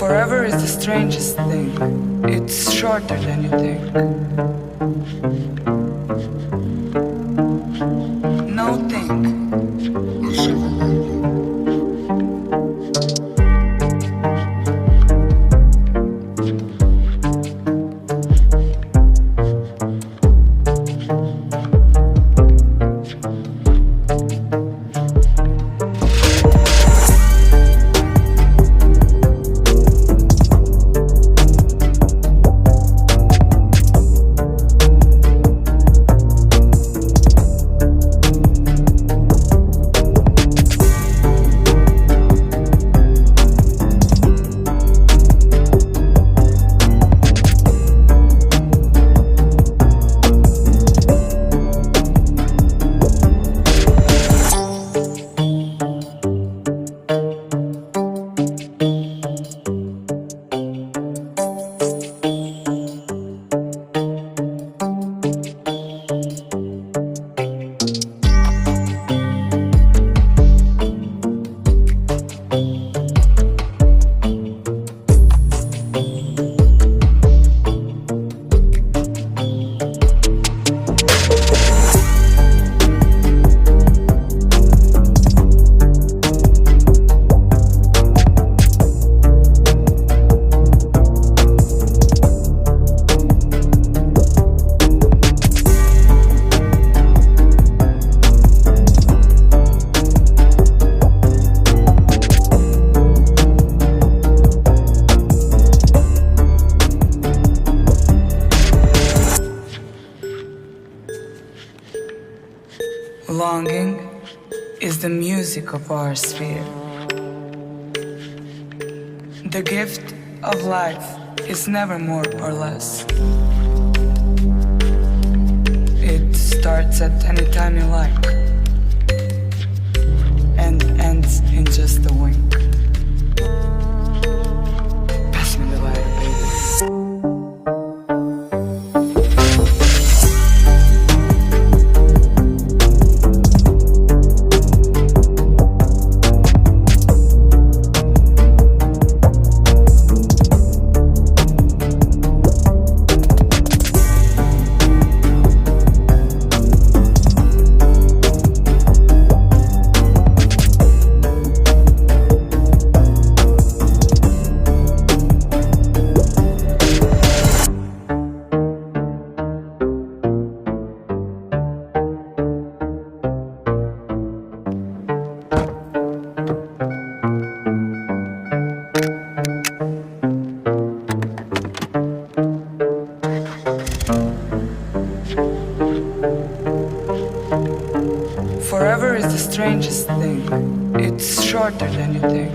Forever is the strangest thing. It's shorter than you think. No think. Longing is the music of our sphere. The gift of life is never more or less. It starts at any time you like and ends in just a wink. Pass me the lighter, baby. Forever is the strangest thing. It's shorter than you think.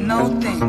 No think.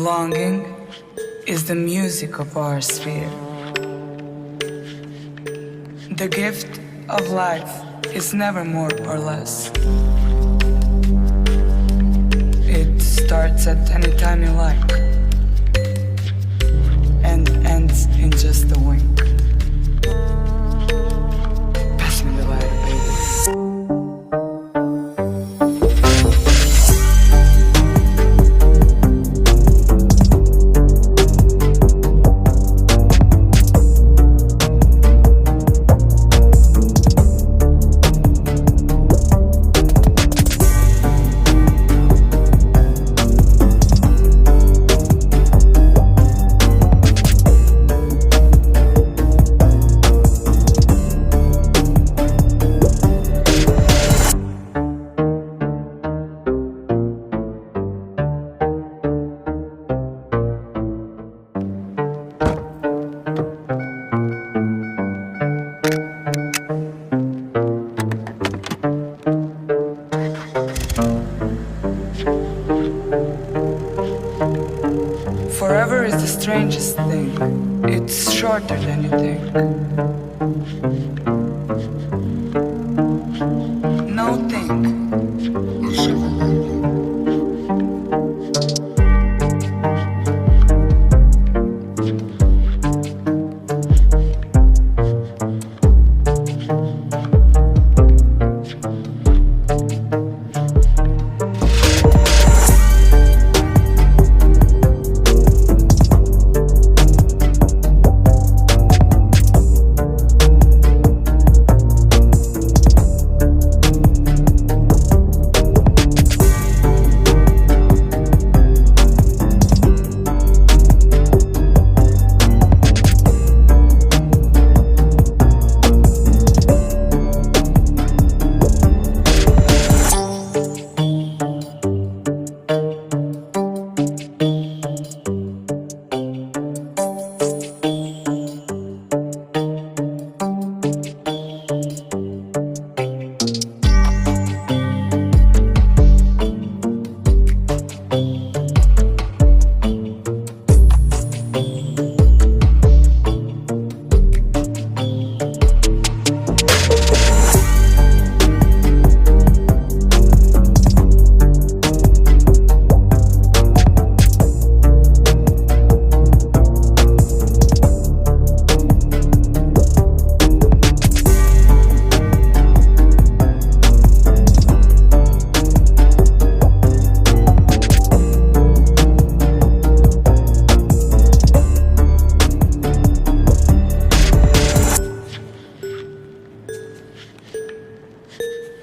Longing is the music of our sphere. The gift of life is never more or less. It starts at any time you like and ends in just a wink. Pass me the lighter, baby. Forever is the strangest thing. It's shorter than you think. No think.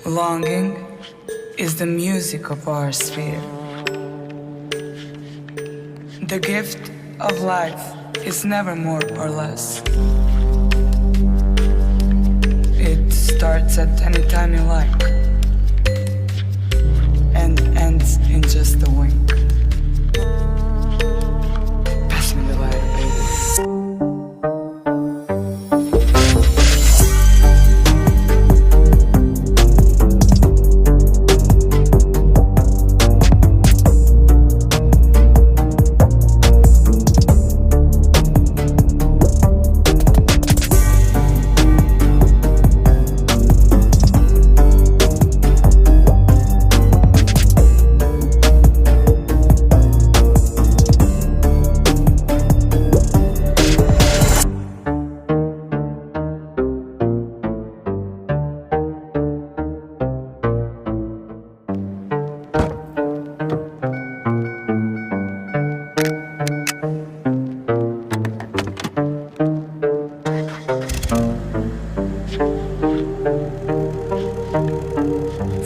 Longing is the music of our sphere. The gift of life is never more or less. It starts at any time you like and ends in just a wink. Pass me the lighter, baby.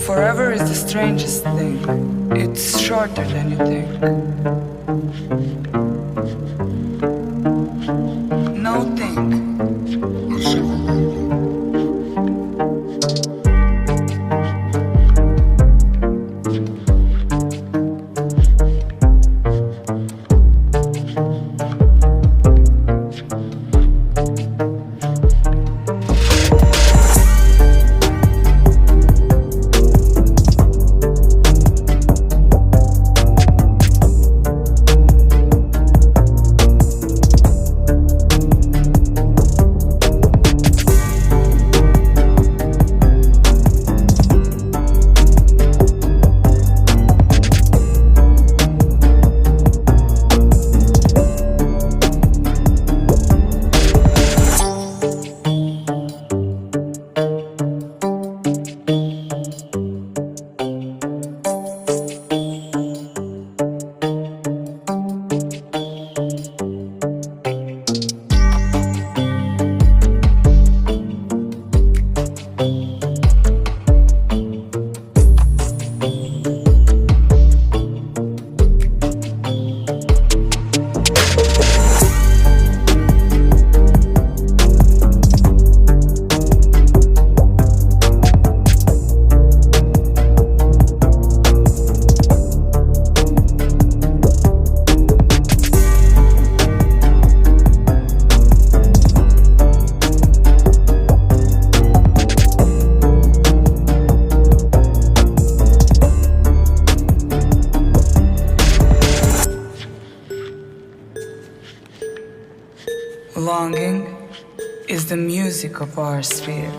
Forever is the strangest thing. It's shorter than you think. No think. Longing is the music of our sphere.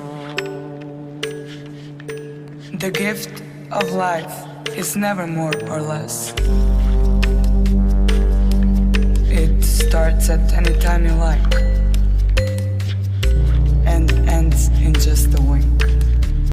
The gift of life is never more or less. It starts at any time you like and ends in just a wink.